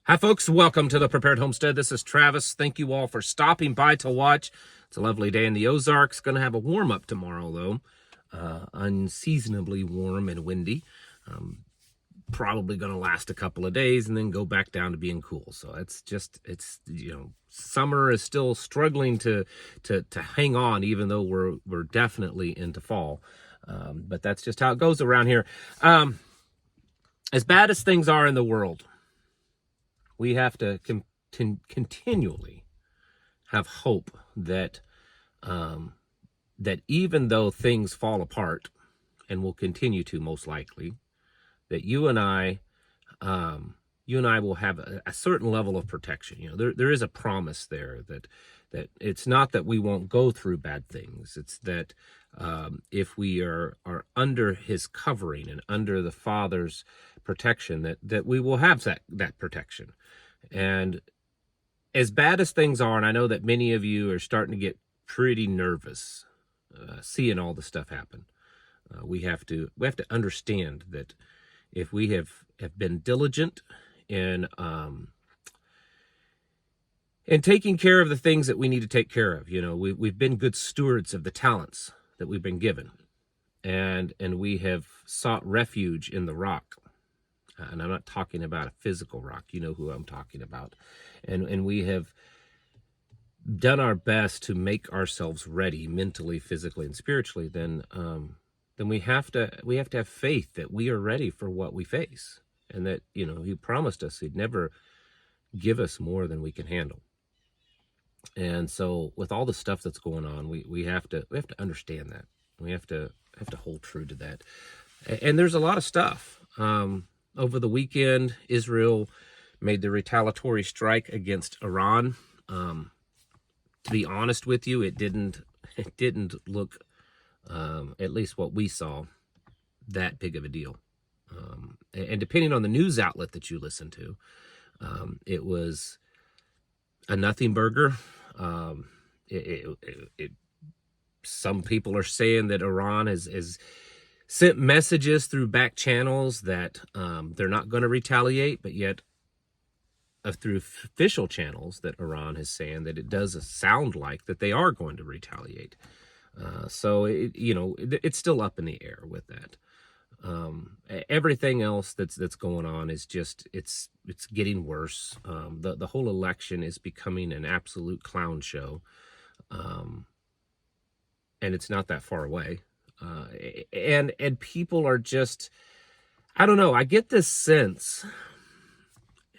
Hi, folks. Welcome to the Prepared Homestead. This is Travis. Thank you all for stopping by to watch. It's a lovely day in the Ozarks. Going to have a warm up tomorrow, though. Unseasonably warm and windy. Probably going to last a couple of days and then go back down to being cool. So summer is still struggling to hang on, even though we're definitely into fall. But that's just how it goes around here. As bad as things are in the world, we have to continually have hope that that even though things fall apart, and will continue to most likely, that you and I will have a certain level of protection. There is a promise there that it's not that we won't go through bad things. It's that if we are under His covering and under the Father's protection, that we will have that protection. And as bad as things are, and I know that many of you are starting to get pretty nervous seeing all the stuff happen, we have to understand that if we have been diligent in taking care of the things that we need to take care of, we've been good stewards of the talents that we've been given, and we have sought refuge in the rock. And I'm not talking about a physical rock. You know who I'm talking about. And we have done our best to make ourselves ready mentally, physically, and spiritually. Then we have to have faith that we are ready for what we face, and that He promised us He'd never give us more than we can handle. And so, with all the stuff that's going on, we have to understand that. We have to hold true to that. And there's a lot of stuff. Over the weekend, Israel made the retaliatory strike against Iran. To be honest with you, it didn't look, at least what we saw, that big of a deal. And depending on the news outlet that you listen to, it was a nothing burger. Some people are saying that Iran has sent messages through back channels that they're not going to retaliate, but yet through official channels that Iran is saying that it does sound like that they are going to retaliate. So it's still up in the air with that. Everything else that's going on is just it's getting worse. The whole election is becoming an absolute clown show, and it's not that far away. And people are just, I don't know, I get this sense,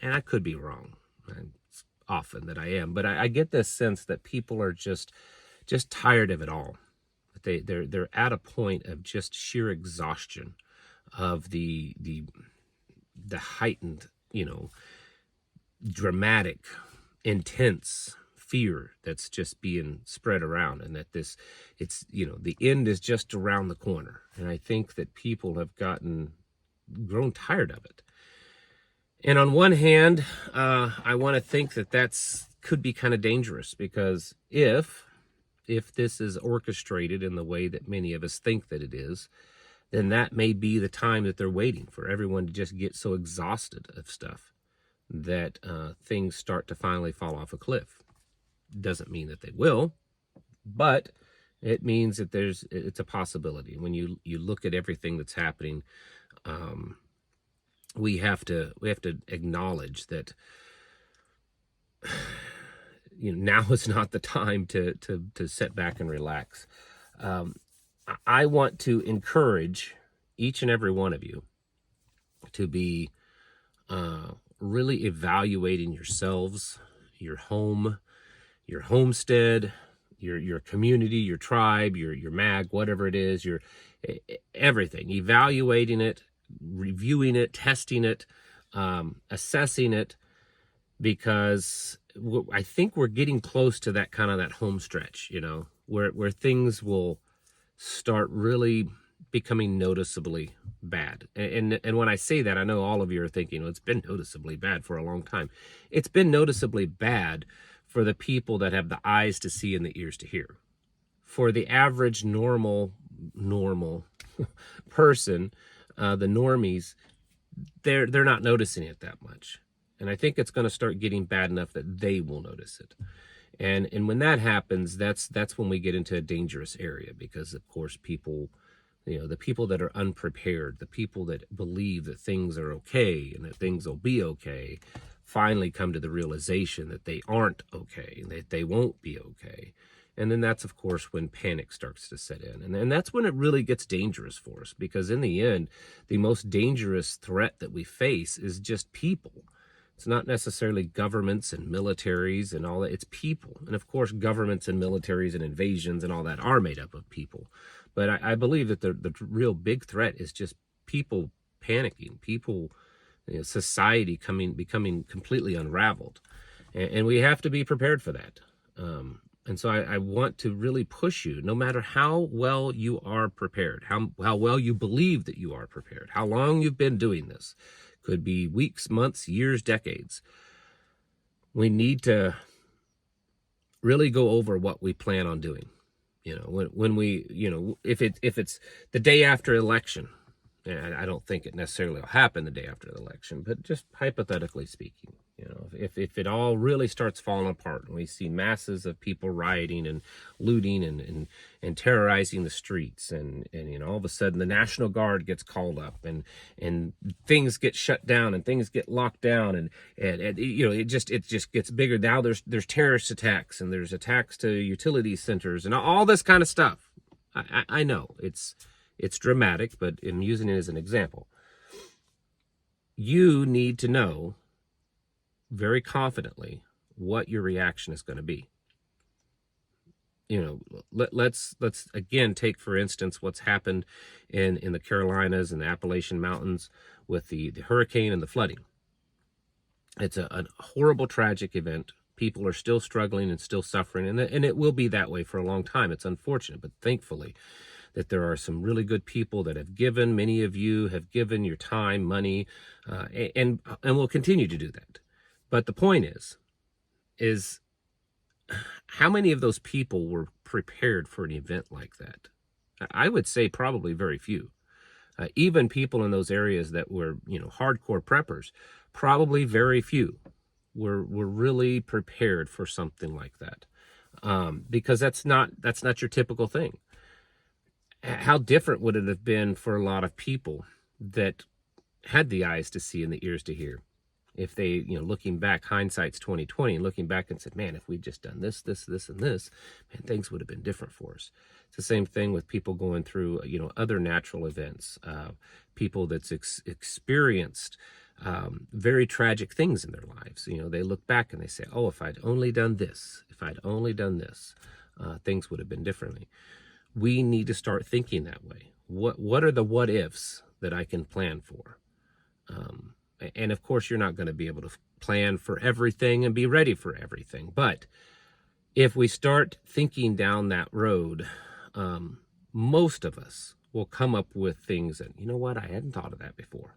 and I could be wrong, it's often that I am, but I get this sense that people are just tired of it all. They're at a point of just sheer exhaustion of the heightened, dramatic, intense fear that's just being spread around, and that the end is just around the corner. And I think that people have grown tired of it. And on one hand, I want to think that could be kind of dangerous, because if this is orchestrated in the way that many of us think that it is, then that may be the time that they're waiting for everyone to just get so exhausted of stuff that things start to finally fall off a cliff. Doesn't mean that they will, but it means that it's a possibility. When you look at everything that's happening, we have to acknowledge that now is not the time to sit back and relax. I want to encourage each and every one of you to be really evaluating yourselves, your home, your homestead, your community, your tribe, your mag, whatever it is, your everything, evaluating it, reviewing it, testing it, assessing it, because I think we're getting close to that home stretch, where things will start really becoming noticeably bad. And when I say that, I know all of you are thinking, well, it's been noticeably bad for a long time. It's been noticeably bad for the people that have the eyes to see and the ears to hear. For the average normal person, the normies, they're not noticing it that much. And I think it's going to start getting bad enough that they will notice it. And when that happens, that's when we get into a dangerous area, because of course people, the people that are unprepared, the people that believe that things are okay and that things will be okay, finally come to the realization that they aren't okay, that they won't be okay. And then that's, of course, when panic starts to set in. And that's when it really gets dangerous for us, because in the end, the most dangerous threat that we face is just people. It's not necessarily governments and militaries and all that. It's people. And of course, governments and militaries and invasions and all that are made up of people. But I believe that the real big threat is just people panicking, people, society becoming completely unraveled. And we have to be prepared for that. And so I want to really push you, no matter how well you are prepared, how well you believe that you are prepared, how long you've been doing this, could be weeks, months, years, decades. We need to really go over what we plan on doing. When we, if it's the day after election, and I don't think it necessarily will happen the day after the election, but just hypothetically speaking, if it all really starts falling apart and we see masses of people rioting and looting and terrorizing the streets, and all of a sudden the National Guard gets called up and things get shut down and things get locked down, and it just gets bigger. Now there's terrorist attacks and there's attacks to utility centers and all this kind of stuff. I know it's dramatic, but I'm using it as an example. You need to know very confidently what your reaction is going to be. Let's again take, for instance, what's happened in the Carolinas and the Appalachian Mountains with the hurricane and the flooding. It's a horrible, tragic event. People are still struggling and still suffering, and it will be that way for a long time. It's unfortunate, but thankfully that there are some really good people that have given. Many of you have given your time, money, and will continue to do that. But the point is how many of those people were prepared for an event like that? I would say probably very few. Even people in those areas that were, hardcore preppers, probably very few were really prepared for something like that, because that's not your typical thing. How different would it have been for a lot of people that had the eyes to see and the ears to hear, if they, looking back, hindsight's 2020, and looking back and said, man, if we'd just done this, and this, man, things would have been different for us. It's the same thing with people going through, other natural events, people that's experienced very tragic things in their lives. They look back and they say, oh, if I'd only done this, things would have been differently. We need to start thinking that way. What are the what ifs that I can plan for? And of course, you're not going to be able to plan for everything and be ready for everything. But if we start thinking down that road, most of us will come up with things that, what, I hadn't thought of that before.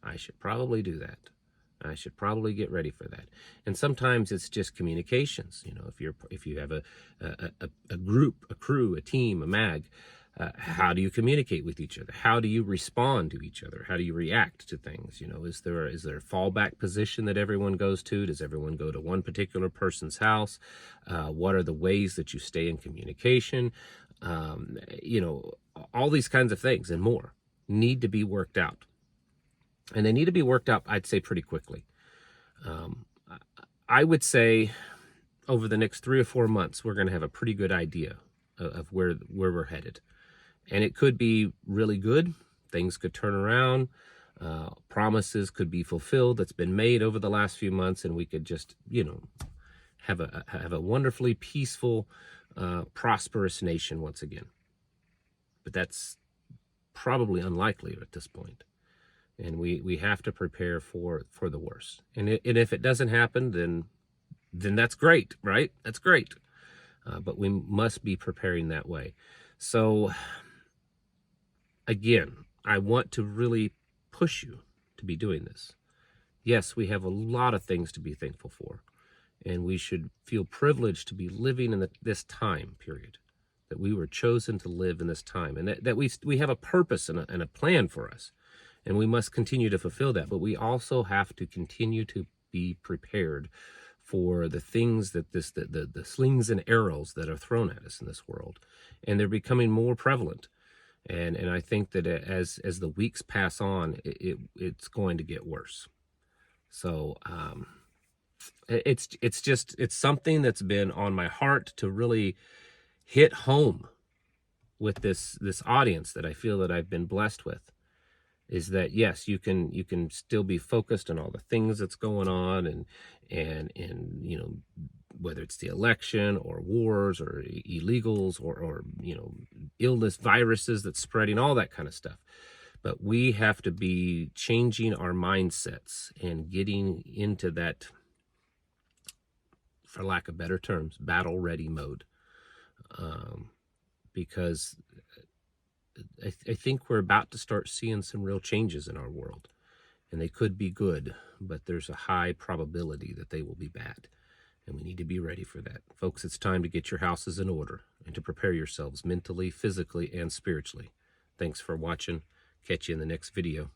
I should probably do that. I should probably get ready for that. And sometimes it's just communications. If you have a group, a crew, a team, a mag, how do you communicate with each other? How do you respond to each other? How do you react to things? Is there a fallback position that everyone goes to? Does everyone go to one particular person's house? What are the ways that you stay in communication? All these kinds of things and more need to be worked out. And they need to be worked out, I'd say, pretty quickly. I would say over the next 3 or 4 months, we're going to have a pretty good idea of where we're headed. And it could be really good. Things could turn around. Promises could be fulfilled that's been made over the last few months, and we could just, have a wonderfully peaceful, prosperous nation once again. But that's probably unlikely at this point. And we have to prepare for the worst. And if it doesn't happen, then that's great, right? That's great. But we must be preparing that way. So, again, I want to really push you to be doing this. Yes, we have a lot of things to be thankful for. And we should feel privileged to be living in this time period, that we were chosen to live in this time, and that we have a purpose and a plan for us. And we must continue to fulfill that. But we also have to continue to be prepared for the things that the slings and arrows that are thrown at us in this world, and they're becoming more prevalent. And I think that as the weeks pass on, it's going to get worse. So it's something that's been on my heart to really hit home with this audience that I feel that I've been blessed with, is that yes, you can still be focused on all the things that's going on, and you know, whether it's the election or wars or illegals or you know, illness, viruses that's spreading, all that kind of stuff. But we have to be changing our mindsets and getting into that, for lack of better terms, battle ready mode. Because I think we're about to start seeing some real changes in our world, and they could be good, but there's a high probability that they will be bad, and we need to be ready for that. Folks, it's time to get your houses in order and to prepare yourselves mentally, physically, and spiritually. Thanks for watching. Catch you in the next video.